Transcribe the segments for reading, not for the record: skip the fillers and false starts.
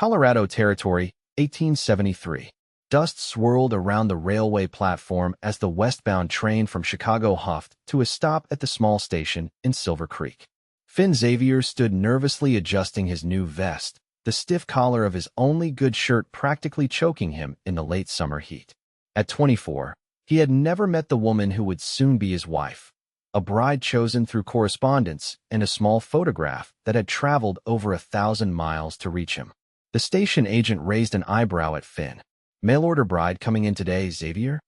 Colorado Territory, 1873. Dust swirled around the railway platform as the westbound train from Chicago huffed to a stop at the small station in Silver Creek. Xavier stood nervously adjusting his new vest, the stiff collar of his only good shirt practically choking him in the late summer heat. At 24, he had never met the woman who would soon be his wife, a bride chosen through correspondence and a small photograph that had traveled over 1,000 miles to reach him. The station agent raised an eyebrow at Finn. "Mail-order bride coming in today, Xavier?"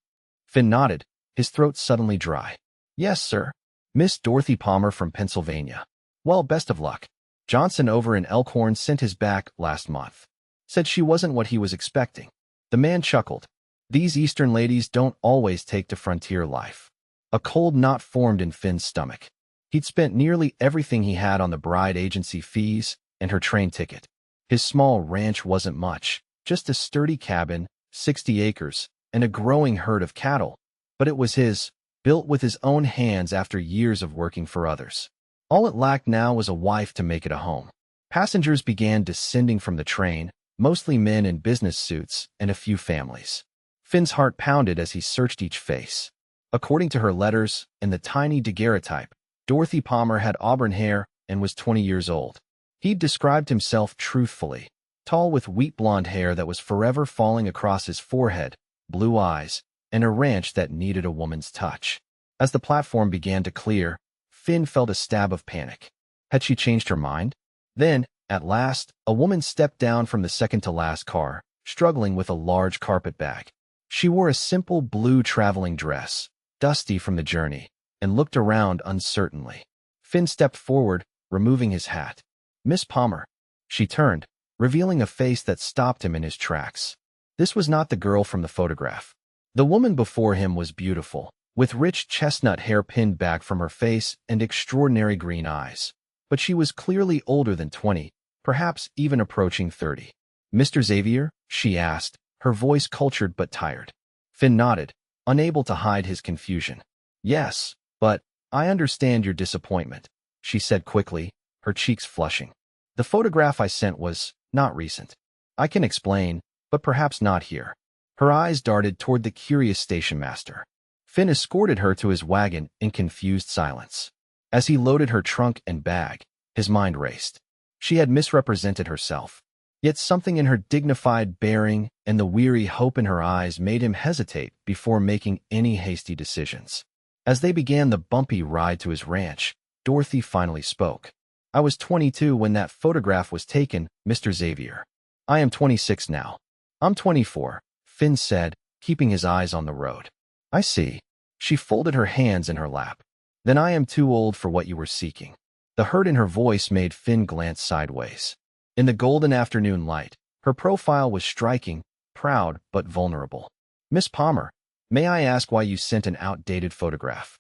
Finn nodded, his throat suddenly dry. "Yes, sir. Miss Dorothy Palmer from Pennsylvania." "Well, best of luck. Johnson over in Elkhorn sent his back last month. Said she wasn't what he was expecting." The man chuckled. These Eastern ladies don't always take to frontier life. A cold knot formed in Finn's stomach. He'd spent nearly everything he had on the bride agency fees and her train ticket. His small ranch wasn't much, just a sturdy cabin, 60 acres, and a growing herd of cattle. But it was his, built with his own hands after years of working for others. All it lacked now was a wife to make it a home. Passengers began descending from the train, mostly men in business suits and a few families. Finn's heart pounded as he searched each face. According to her letters and the tiny daguerreotype, Dorothy Palmer had auburn hair and was 20 years old. He'd described himself truthfully, tall with wheat blonde hair that was forever falling across his forehead, blue eyes, and a ranch that needed a woman's touch. As the platform began to clear, Finn felt a stab of panic. Had she changed her mind? Then, at last, a woman stepped down from the second-to-last car, struggling with a large carpet bag. She wore a simple blue traveling dress, dusty from the journey, and looked around uncertainly. Finn stepped forward, removing his hat. "Miss Palmer." She turned, revealing a face that stopped him in his tracks. This was not the girl from the photograph. The woman before him was beautiful, with rich chestnut hair pinned back from her face and extraordinary green eyes. But she was clearly older than 20, perhaps even approaching 30. "Mr. Xavier?" she asked, her voice cultured but tired. Finn nodded, unable to hide his confusion. "Yes, but I understand your disappointment," she said quickly, her cheeks flushing. "The photograph I sent was not recent. I can explain, but perhaps not here." Her eyes darted toward the curious station master. Finn escorted her to his wagon in confused silence. As he loaded her trunk and bag, his mind raced. She had misrepresented herself. Yet something in her dignified bearing and the weary hope in her eyes made him hesitate before making any hasty decisions. As they began the bumpy ride to his ranch, Dorothy finally spoke. "I was 22 when that photograph was taken, Mr. Xavier. I am 26 now." "I'm 24, Finn said, keeping his eyes on the road. "I see." She folded her hands in her lap. "Then I am too old for what you were seeking." The hurt in her voice made Finn glance sideways. In the golden afternoon light, her profile was striking, proud but vulnerable. "Miss Palmer, may I ask why you sent an outdated photograph?"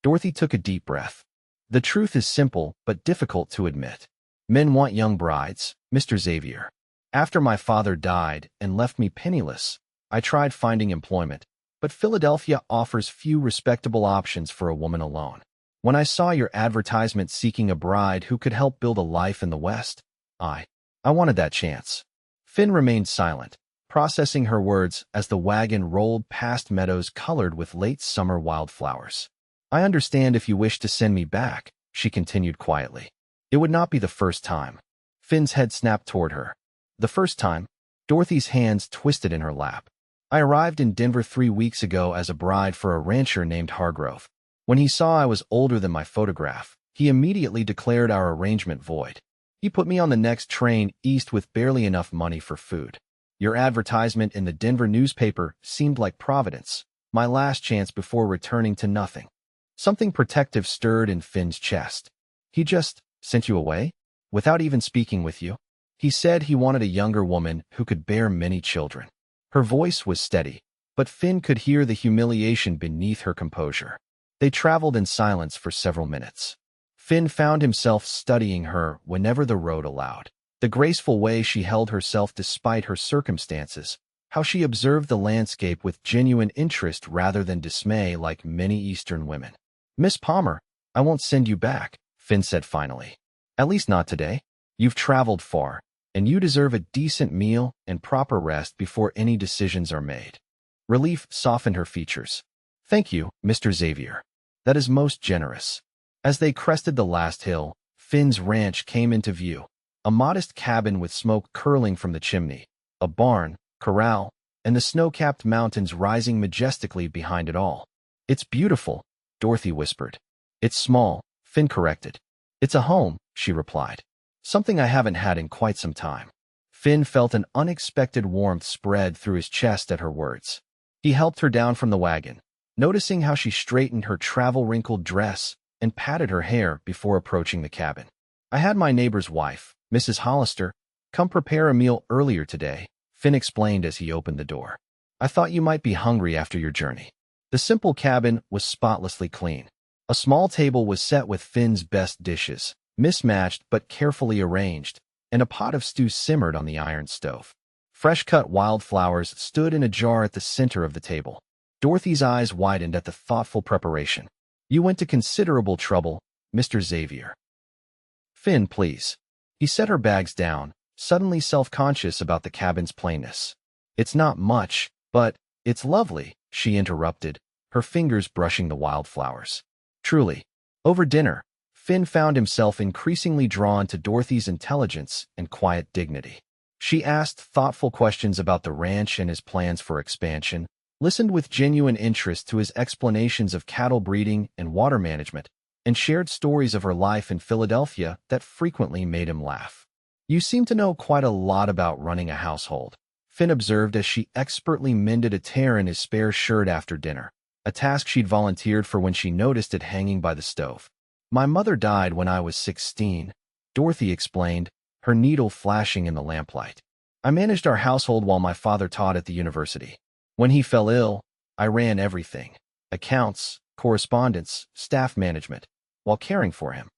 Dorothy took a deep breath. "The truth is simple but difficult to admit. Men want young brides, Mr. Xavier. After my father died and left me penniless, I tried finding employment, but Philadelphia offers few respectable options for a woman alone. When I saw your advertisement seeking a bride who could help build a life in the West, I wanted that chance." Finn remained silent, processing her words as the wagon rolled past meadows colored with late summer wildflowers. "I understand if you wish to send me back," she continued quietly. "It would not be the first time." Finn's head snapped toward her. "The first time?" Dorothy's hands twisted in her lap. "I arrived in Denver 3 weeks ago as a bride for a rancher named Hargrove. When he saw I was older than my photograph, he immediately declared our arrangement void. He put me on the next train east with barely enough money for food. Your advertisement in the Denver newspaper seemed like providence, my last chance before returning to nothing." Something protective stirred in Finn's chest. "He just sent you away? Without even speaking with you?" He said he wanted a younger woman who could bear many children. Her voice was steady, but Finn could hear the humiliation beneath her composure. They traveled in silence for several minutes. Finn found himself studying her whenever the road allowed. The graceful way she held herself despite her circumstances, how she observed the landscape with genuine interest rather than dismay like many Eastern women. "Miss Palmer, I won't send you back," Finn said finally. "At least not today. You've traveled far. and you deserve a decent meal and proper rest before any decisions are made. Relief softened her features. Thank you, Mr. Xavier. That is most generous. As they crested the last hill, Finn's ranch came into view. A modest cabin with smoke curling from the chimney, a barn, corral, and the snow-capped mountains rising majestically behind it all. It's beautiful, Dorothy whispered. It's small, Finn corrected. It's a home, she replied. Something I haven't had in quite some time. Finn felt an unexpected warmth spread through his chest at her words. He helped her down from the wagon, noticing how she straightened her travel-wrinkled dress and patted her hair before approaching the cabin. I had my neighbor's wife, Mrs. Hollister, come prepare a meal earlier today, Finn explained as he opened the door. I thought you might be hungry after your journey. The simple cabin was spotlessly clean. A small table was set with Finn's best dishes, mismatched but carefully arranged, and a pot of stew simmered on the iron stove. Fresh-cut wildflowers stood in a jar at the center of the table. Dorothy's eyes widened at the thoughtful preparation. You went to considerable trouble, Mr. Xavier. Finn, please. He set her bags down, suddenly self-conscious about the cabin's plainness. It's not much, but it's lovely, she interrupted, her fingers brushing the wildflowers. Truly. Over dinner, Finn found himself increasingly drawn to Dorothy's intelligence and quiet dignity. She asked thoughtful questions about the ranch and his plans for expansion, listened with genuine interest to his explanations of cattle breeding and water management, and shared stories of her life in Philadelphia that frequently made him laugh. You seem to know quite a lot about running a household, Finn observed as she expertly mended a tear in his spare shirt after dinner, a task she'd volunteered for when she noticed it hanging by the stove. My mother died when I was 16, Dorothy explained, her needle flashing in the lamplight. I managed our household while my father taught at the university. When he fell ill, I ran everything: accounts, correspondence, staff management, while caring for him.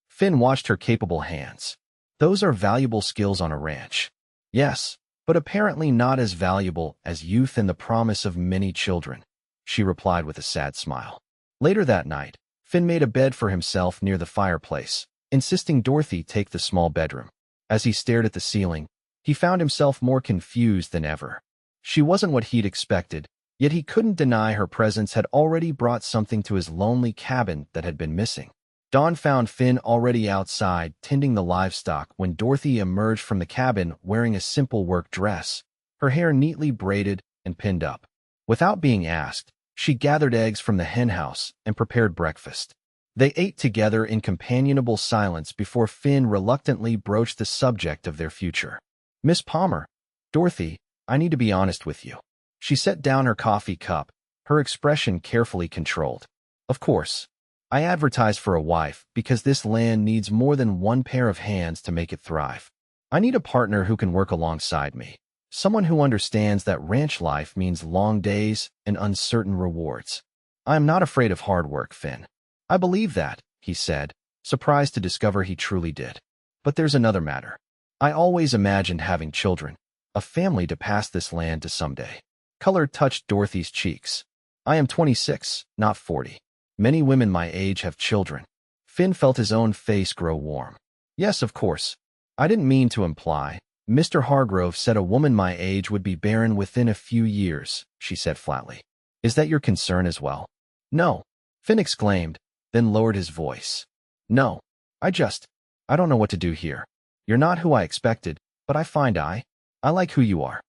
Finn watched her capable hands. Those are valuable skills on a ranch. Yes, but apparently not as valuable as youth and the promise of many children, she replied with a sad smile. Later that night, Finn made a bed for himself near the fireplace, insisting Dorothy take the small bedroom. As he stared at the ceiling, he found himself more confused than ever. She wasn't what he'd expected, yet he couldn't deny her presence had already brought something to his lonely cabin that had been missing. Dawn found Finn already outside, tending the livestock when Dorothy emerged from the cabin wearing a simple work dress, her hair neatly braided and pinned up. Without being asked, she gathered eggs from the henhouse and prepared breakfast. They ate together in companionable silence before Finn reluctantly broached the subject of their future. Miss Palmer, Dorothy, I need to be honest with you. She set down her coffee cup, her expression carefully controlled. Of course, I advertised for a wife because this land needs more than one pair of hands to make it thrive. I need a partner who can work alongside me, someone who understands that ranch life means long days and uncertain rewards. I am not afraid of hard work, Finn. I believe that, he said, surprised to discover he truly did. But there's another matter. I always imagined having children, a family to pass this land to someday. Color touched Dorothy's cheeks. I am 26, not 40. Many women my age have children. Finn felt his own face grow warm. Yes, of course. I didn't mean to imply. Mr. Hargrove said a woman my age would be barren within a few years, she said flatly. Is that your concern as well? No, Finn exclaimed, then lowered his voice. No, I don't know what to do here. You're not who I expected, but I like who you are.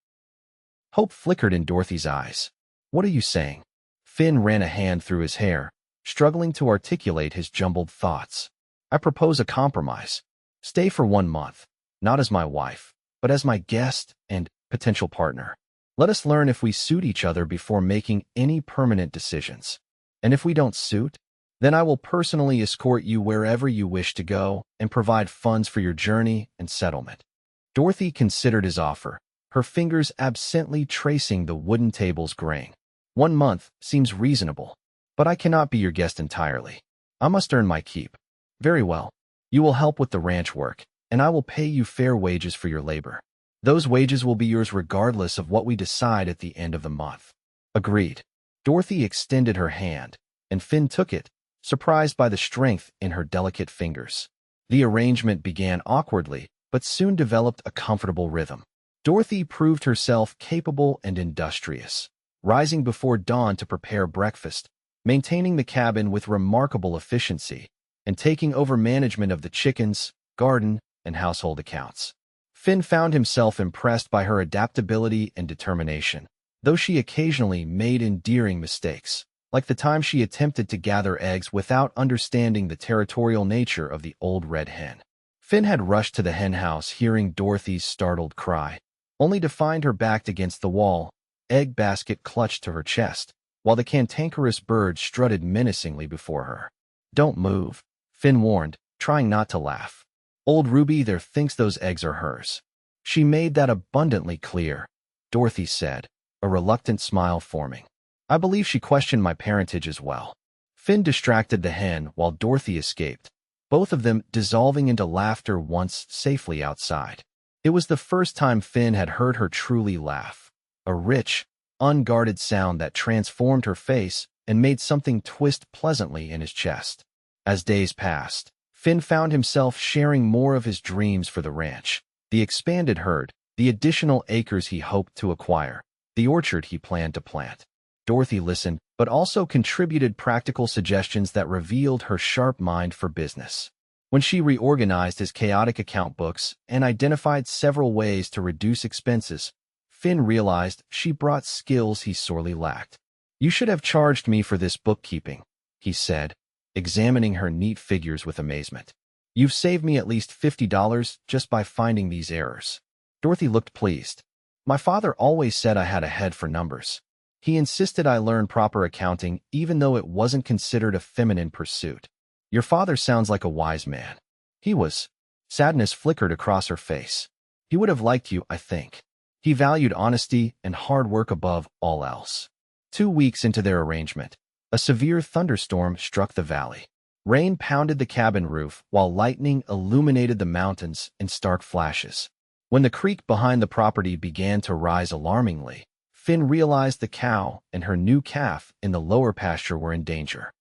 Hope flickered in Dorothy's eyes. What are you saying? Finn ran a hand through his hair, struggling to articulate his jumbled thoughts. I propose a compromise. Stay for 1 month, not as my wife, but as my guest and potential partner. Let us learn if we suit each other before making any permanent decisions. And if we don't suit, then I will personally escort you wherever you wish to go and provide funds for your journey and settlement. Dorothy considered his offer, her fingers absently tracing the wooden table's grain. 1 month seems reasonable, but I cannot be your guest entirely. I must earn my keep. Very well. You will help with the ranch work, and I will pay you fair wages for your labor. Those wages will be yours regardless of what we decide at the end of the month. Agreed. Dorothy extended her hand, and Finn took it, surprised by the strength in her delicate fingers. The arrangement began awkwardly, but soon developed a comfortable rhythm. Dorothy proved herself capable and industrious, rising before dawn to prepare breakfast, maintaining the cabin with remarkable efficiency, and taking over management of the chickens, garden, and household accounts. Finn found himself impressed by her adaptability and determination, though she occasionally made endearing mistakes, like the time she attempted to gather eggs without understanding the territorial nature of the old red hen. Finn had rushed to the hen house hearing Dorothy's startled cry, only to find her backed against the wall, egg basket clutched to her chest, while the cantankerous bird strutted menacingly before her. "Don't move," Finn warned, trying not to laugh. "Old Ruby there thinks those eggs are hers." "She made that abundantly clear," Dorothy said, a reluctant smile forming. "I believe she questioned my parentage as well." Finn distracted the hen while Dorothy escaped, both of them dissolving into laughter once safely outside. It was the first time Finn had heard her truly laugh, a rich, unguarded sound that transformed her face and made something twist pleasantly in his chest. As days passed, Finn found himself sharing more of his dreams for the ranch, the expanded herd, the additional acres he hoped to acquire, the orchard he planned to plant. Dorothy listened, but also contributed practical suggestions that revealed her sharp mind for business. When she reorganized his chaotic account books and identified several ways to reduce expenses, Finn realized she brought skills he sorely lacked. "You should have charged me for this bookkeeping," he said, examining her neat figures with amazement. "You've saved me at least $50 just by finding these errors." Dorothy looked pleased. "My father always said I had a head for numbers. He insisted I learn proper accounting even though it wasn't considered a feminine pursuit. Your father sounds like a wise man." "He was." Sadness flickered across her face. "He would have liked you, I think. He valued honesty and hard work above all else." 2 weeks into their arrangement, a severe thunderstorm struck the valley. Rain pounded the cabin roof while lightning illuminated the mountains in stark flashes. When the creek behind the property began to rise alarmingly, Finn realized the cow and her new calf in the lower pasture were in danger.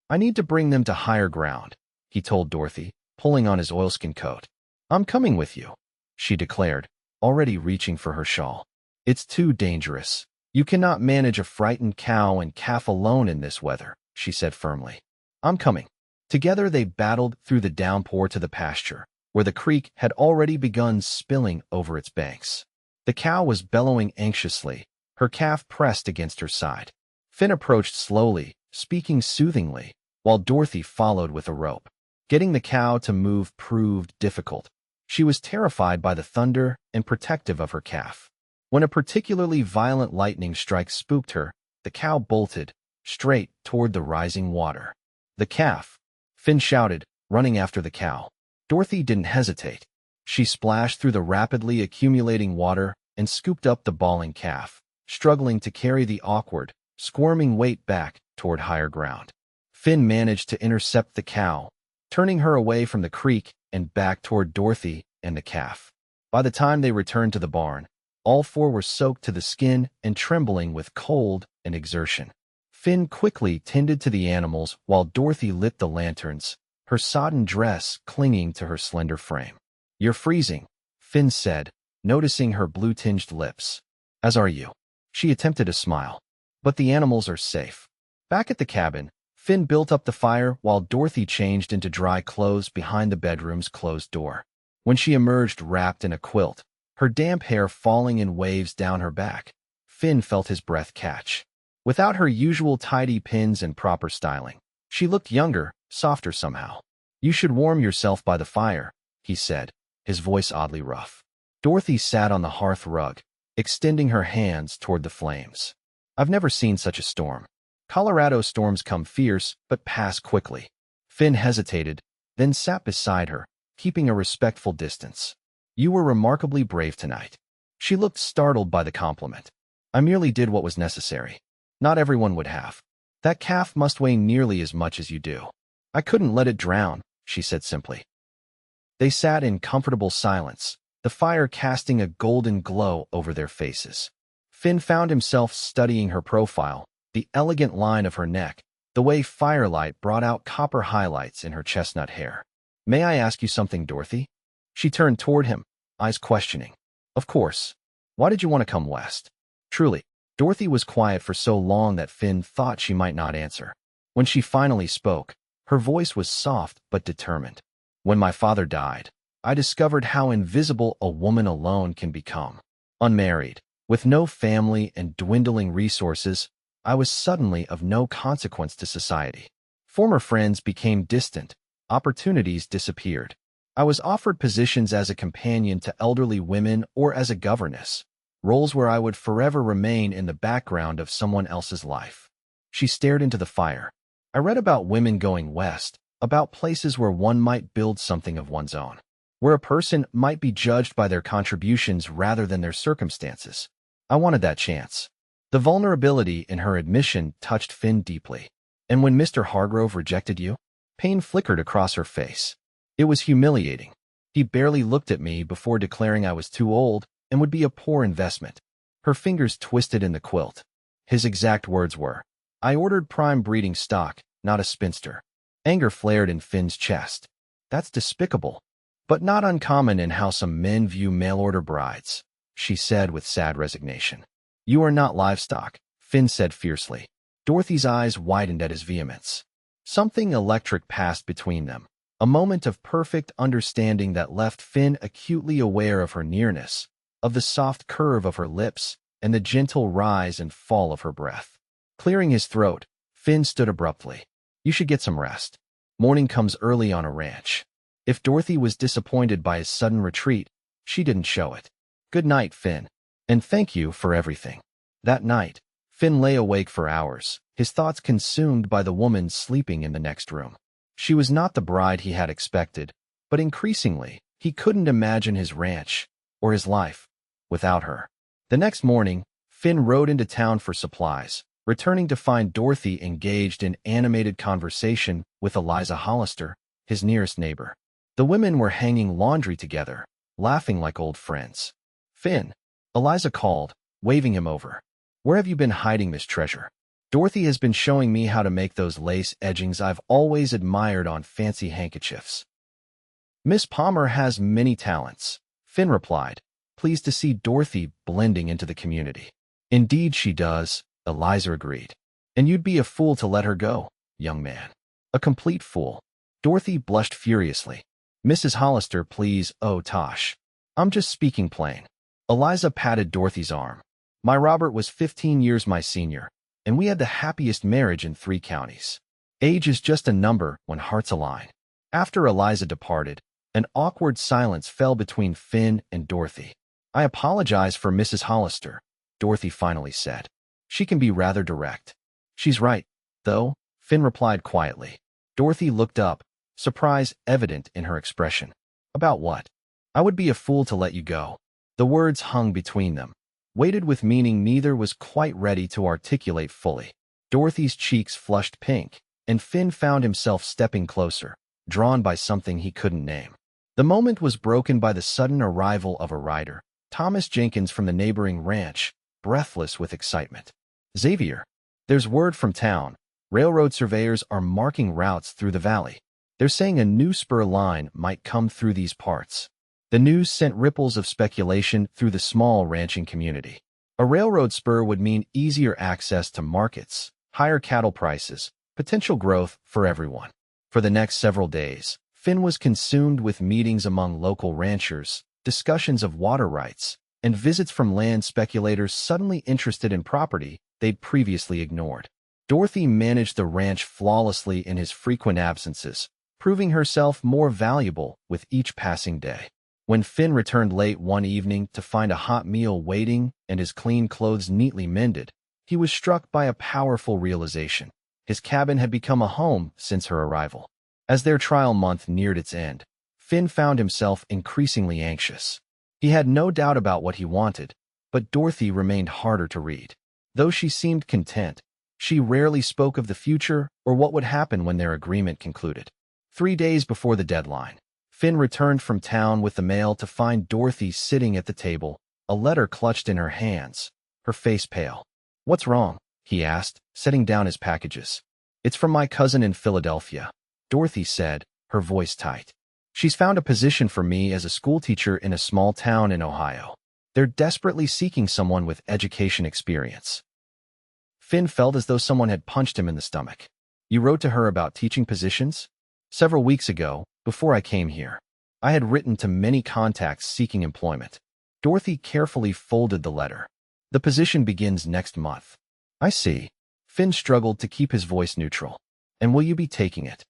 "I need to bring them to higher ground," he told Dorothy, pulling on his oilskin coat. "I'm coming with you," she declared, already reaching for her shawl. "It's too dangerous. You cannot manage a frightened cow and calf alone in this weather," she said firmly. "I'm coming." Together they battled through the downpour to the pasture, where the creek had already begun spilling over its banks. The cow was bellowing anxiously, her calf pressed against her side. Finn approached slowly, speaking soothingly, while Dorothy followed with a rope. Getting the cow to move proved difficult. She was terrified by the thunder and protective of her calf. When a particularly violent lightning strike spooked her, the cow bolted, straight toward the rising water. "The calf!" Finn shouted, running after the cow. Dorothy didn't hesitate. She splashed through the rapidly accumulating water and scooped up the bawling calf, struggling to carry the awkward, squirming weight back toward higher ground. Finn managed to intercept the cow, turning her away from the creek and back toward Dorothy and the calf. By the time they returned to the barn, all four were soaked to the skin and trembling with cold and exertion. Finn quickly tended to the animals while Dorothy lit the lanterns, her sodden dress clinging to her slender frame. "You're freezing," Finn said, noticing her blue-tinged lips. "As are you." She attempted a smile. "But the animals are safe." Back at the cabin, Finn built up the fire while Dorothy changed into dry clothes behind the bedroom's closed door. When she emerged wrapped in a quilt, her damp hair falling in waves down her back, Finn felt his breath catch. Without her usual tidy pins and proper styling, she looked younger, softer somehow. "You should warm yourself by the fire," he said, his voice oddly rough. Dorothy sat on the hearth rug, extending her hands toward the flames. "I've never seen such a storm. Colorado storms come fierce, but pass quickly." Finn hesitated, then sat beside her, keeping a respectful distance. "You were remarkably brave tonight." She looked startled by the compliment. "I merely did what was necessary. Not everyone would have. That calf must weigh nearly as much as you do." "I couldn't let it drown," she said simply. They sat in comfortable silence, the fire casting a golden glow over their faces. Finn found himself studying her profile, the elegant line of her neck, the way firelight brought out copper highlights in her chestnut hair. "May I ask you something, Dorothy?" She turned toward him, eyes questioning. Of course. Why did you want to come west? Truly, Dorothy was quiet for so long that Finn thought she might not answer. When she finally spoke, her voice was soft but determined. When my father died, I discovered how invisible a woman alone can become. Unmarried, with no family and dwindling resources, I was suddenly of no consequence to society. Former friends became distant, opportunities disappeared. I was offered positions as a companion to elderly women or as a governess, roles where I would forever remain in the background of someone else's life. She stared into the fire. I read about women going west, about places where one might build something of one's own, where a person might be judged by their contributions rather than their circumstances. I wanted that chance. The vulnerability in her admission touched Finn deeply. And when Mr. Hargrove rejected you? Pain flickered across her face. It was humiliating. He barely looked at me before declaring I was too old and would be a poor investment. Her fingers twisted in the quilt. His exact words were, I ordered prime breeding stock, not a spinster. Anger flared in Finn's chest. That's despicable, but not uncommon in how some men view mail-order brides, she said with sad resignation. You are not livestock, Finn said fiercely. Dorothy's eyes widened at his vehemence. Something electric passed between them, a moment of perfect understanding that left Finn acutely aware of her nearness, of the soft curve of her lips, and the gentle rise and fall of her breath. Clearing his throat, Finn stood abruptly. You should get some rest. Morning comes early on a ranch. If Dorothy was disappointed by his sudden retreat, she didn't show it. Good night, Finn. And thank you for everything. That night, Finn lay awake for hours, his thoughts consumed by the woman sleeping in the next room. She was not the bride he had expected, but increasingly, he couldn't imagine his ranch, or his life, without her. The next morning, Finn rode into town for supplies, returning to find Dorothy engaged in animated conversation with Eliza Hollister, his nearest neighbor. The women were hanging laundry together, laughing like old friends. Finn, Eliza called, waving him over. Where have you been hiding this treasure? Dorothy has been showing me how to make those lace edgings I've always admired on fancy handkerchiefs. Miss Palmer has many talents, Finn replied, pleased to see Dorothy blending into the community. Indeed she does, Eliza agreed. And you'd be a fool to let her go, young man. A complete fool. Dorothy blushed furiously. Mrs. Hollister, please, oh Tosh. I'm just speaking plain. Eliza patted Dorothy's arm. My Robert was 15 years my senior, and we had the happiest marriage in 3 counties. Age is just a number when hearts align. After Eliza departed, an awkward silence fell between Finn and Dorothy. I apologize for Mrs. Hollister, Dorothy finally said. She can be rather direct. She's right, though, Finn replied quietly. Dorothy looked up, surprise evident in her expression. About what? I would be a fool to let you go. The words hung between them, weighted with meaning neither was quite ready to articulate fully. Dorothy's cheeks flushed pink, and Finn found himself stepping closer, drawn by something he couldn't name. The moment was broken by the sudden arrival of a rider, Thomas Jenkins from the neighboring ranch, breathless with excitement. Xavier, there's word from town. Railroad surveyors are marking routes through the valley. They're saying a new spur line might come through these parts. The news sent ripples of speculation through the small ranching community. A railroad spur would mean easier access to markets, higher cattle prices, potential growth for everyone. For the next several days, Finn was consumed with meetings among local ranchers, discussions of water rights, and visits from land speculators suddenly interested in property they'd previously ignored. Dorothy managed the ranch flawlessly in his frequent absences, proving herself more valuable with each passing day. When Finn returned late one evening to find a hot meal waiting and his clean clothes neatly mended, he was struck by a powerful realization. His cabin had become a home since her arrival. As their trial month neared its end, Finn found himself increasingly anxious. He had no doubt about what he wanted, but Dorothy remained harder to read. Though she seemed content, she rarely spoke of the future or what would happen when their agreement concluded. 3 days before the deadline, Finn returned from town with the mail to find Dorothy sitting at the table, a letter clutched in her hands, her face pale. What's wrong? He asked, setting down his packages. It's from my cousin in Philadelphia, Dorothy said, her voice tight. She's found a position for me as a schoolteacher in a small town in Ohio. They're desperately seeking someone with education experience. Finn felt as though someone had punched him in the stomach. You wrote to her about teaching positions? Several weeks ago, before I came here. I had written to many contacts seeking employment. Dorothy carefully folded the letter. The position begins next month. I see. Finn struggled to keep his voice neutral. And will you be taking it?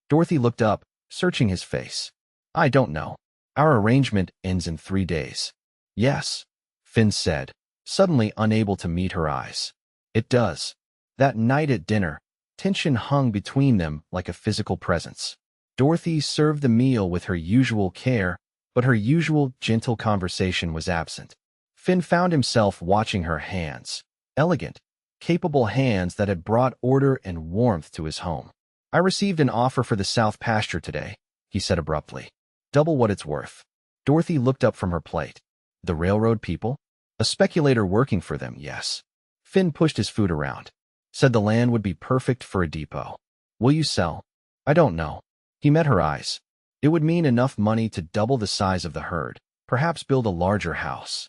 Dorothy looked up, searching his face. I don't know. Our arrangement ends in 3 days. Yes, Finn said, suddenly unable to meet her eyes. It does. That night at dinner, tension hung between them like a physical presence. Dorothy served the meal with her usual care, but her usual gentle conversation was absent. Finn found himself watching her hands, elegant, capable hands that had brought order and warmth to his home. I received an offer for the South pasture today, he said abruptly. Double what it's worth. Dorothy looked up from her plate. The railroad people? A speculator working for them, yes. Finn pushed his food around. Said the land would be perfect for a depot. Will you sell? I don't know. He met her eyes. It would mean enough money to double the size of the herd, perhaps build a larger house.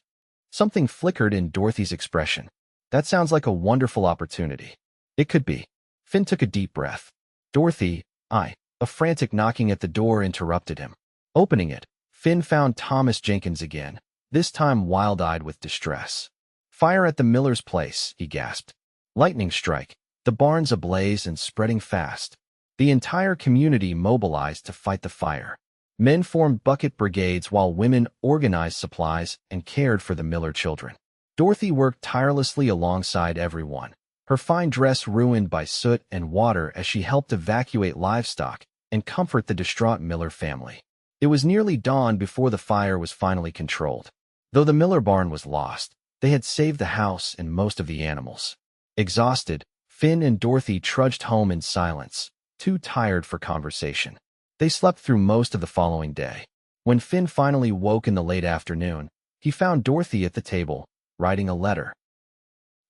Something flickered in Dorothy's expression. That sounds like a wonderful opportunity. It could be. Finn took a deep breath. Dorothy, a frantic knocking at the door interrupted him. Opening it, Finn found Thomas Jenkins again, this time wild-eyed with distress. Fire at the miller's place, he gasped. Lightning strike, the barns ablaze and spreading fast. The entire community mobilized to fight the fire. Men formed bucket brigades while women organized supplies and cared for the Miller children. Dorothy worked tirelessly alongside everyone, her fine dress ruined by soot and water as she helped evacuate livestock and comfort the distraught Miller family. It was nearly dawn before the fire was finally controlled. Though the Miller barn was lost, they had saved the house and most of the animals. Exhausted, Finn and Dorothy trudged home in silence, too tired for conversation. They slept through most of the following day. When Finn finally woke in the late afternoon, he found Dorothy at the table, writing a letter.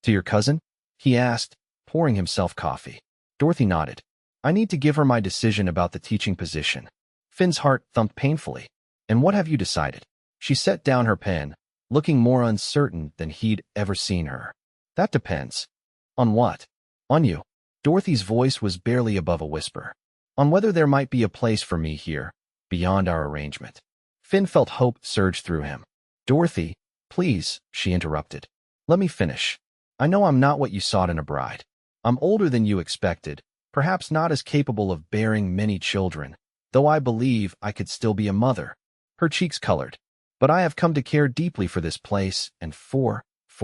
To your cousin? He asked, pouring himself coffee. Dorothy nodded. I need to give her my decision about the teaching position. Finn's heart thumped painfully. And what have you decided? She set down her pen, looking more uncertain than he'd ever seen her. That depends. On what? On you. Dorothy's voice was barely above a whisper. On whether there might be a place for me here, beyond our arrangement. Finn felt hope surge through him. Dorothy, please, she interrupted. Let me finish. I know I'm not what you sought in a bride. I'm older than you expected, perhaps not as capable of bearing many children, though I believe I could still be a mother. Her cheeks colored. But I have come to care deeply for this place and for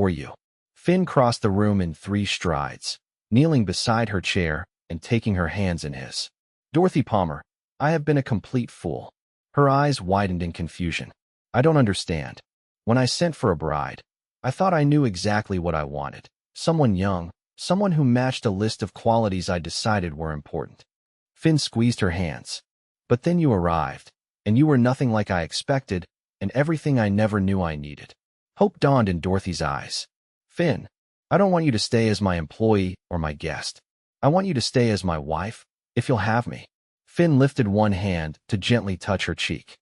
you. Finn crossed the room in 3 strides, kneeling beside her chair and taking her hands in his. Dorothy Palmer, I have been a complete fool. Her eyes widened in confusion. I don't understand. When I sent for a bride, I thought I knew exactly what I wanted. Someone young, someone who matched a list of qualities I decided were important. Finn squeezed her hands. But then you arrived, and you were nothing like I expected, and everything I never knew I needed. Hope dawned in Dorothy's eyes. Finn, I don't want you to stay as my employee or my guest. I want you to stay as my wife, if you'll have me. Finn lifted one hand to gently touch her cheek.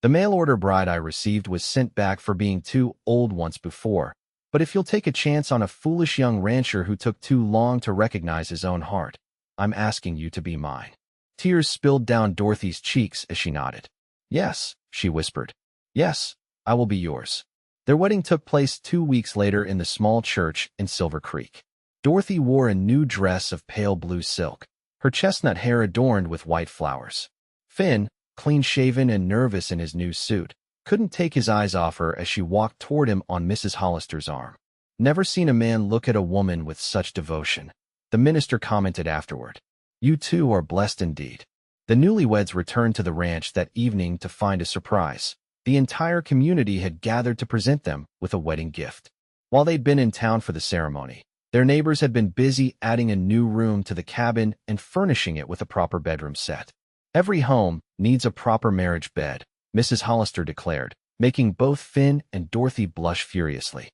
The mail-order bride I received was sent back for being too old once before, but if you'll take a chance on a foolish young rancher who took too long to recognize his own heart, I'm asking you to be mine. Tears spilled down Dorothy's cheeks as she nodded. Yes, she whispered. Yes, I will be yours. Their wedding took place 2 weeks later in the small church in Silver Creek. Dorothy wore a new dress of pale blue silk, her chestnut hair adorned with white flowers. Finn, clean-shaven and nervous in his new suit, couldn't take his eyes off her as she walked toward him on Mrs. Hollister's arm. Never seen a man look at a woman with such devotion, the minister commented afterward. You two are blessed indeed. The newlyweds returned to the ranch that evening to find a surprise. The entire community had gathered to present them with a wedding gift. While they'd been in town for the ceremony, their neighbors had been busy adding a new room to the cabin and furnishing it with a proper bedroom set. Every home needs a proper marriage bed, Mrs. Hollister declared, making both Finn and Dorothy blush furiously.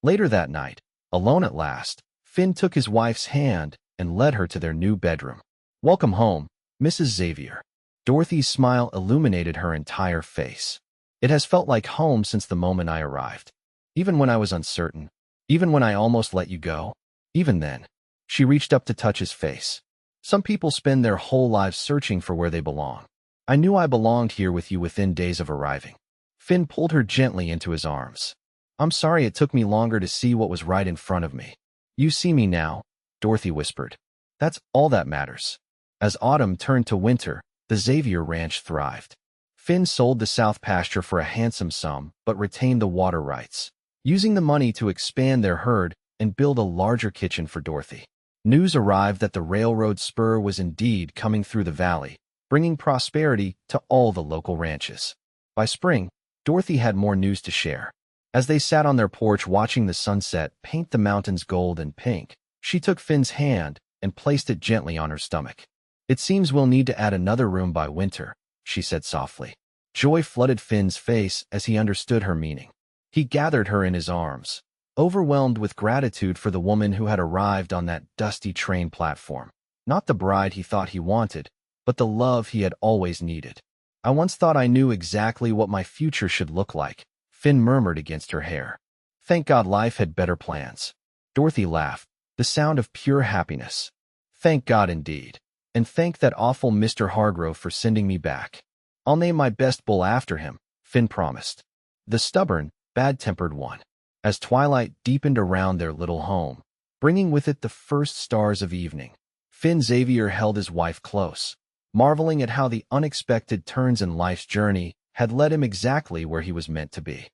Later that night, alone at last, Finn took his wife's hand and led her to their new bedroom. Welcome home, Mrs. Xavier. Dorothy's smile illuminated her entire face. It has felt like home since the moment I arrived. Even when I was uncertain. Even when I almost let you go. Even then. She reached up to touch his face. Some people spend their whole lives searching for where they belong. I knew I belonged here with you within days of arriving. Finn pulled her gently into his arms. I'm sorry it took me longer to see what was right in front of me. You see me now, Dorothy whispered. That's all that matters. As autumn turned to winter, the Xavier ranch thrived. Finn sold the south pasture for a handsome sum, but retained the water rights, using the money to expand their herd and build a larger kitchen for Dorothy. News arrived that the railroad spur was indeed coming through the valley, bringing prosperity to all the local ranches. By spring, Dorothy had more news to share. As they sat on their porch watching the sunset paint the mountains gold and pink, she took Finn's hand and placed it gently on her stomach. It seems we'll need to add another room by winter, she said softly. Joy flooded Finn's face as he understood her meaning. He gathered her in his arms, overwhelmed with gratitude for the woman who had arrived on that dusty train platform. Not the bride he thought he wanted, but the love he had always needed. I once thought I knew exactly what my future should look like, Finn murmured against her hair. Thank God life had better plans. Dorothy laughed, the sound of pure happiness. Thank God indeed. And thank that awful Mr. Hargrove for sending me back. I'll name my best bull after him, Finn promised. The stubborn, bad-tempered one. As twilight deepened around their little home, bringing with it the first stars of evening, Xavier held his wife close, marveling at how the unexpected turns in life's journey had led him exactly where he was meant to be.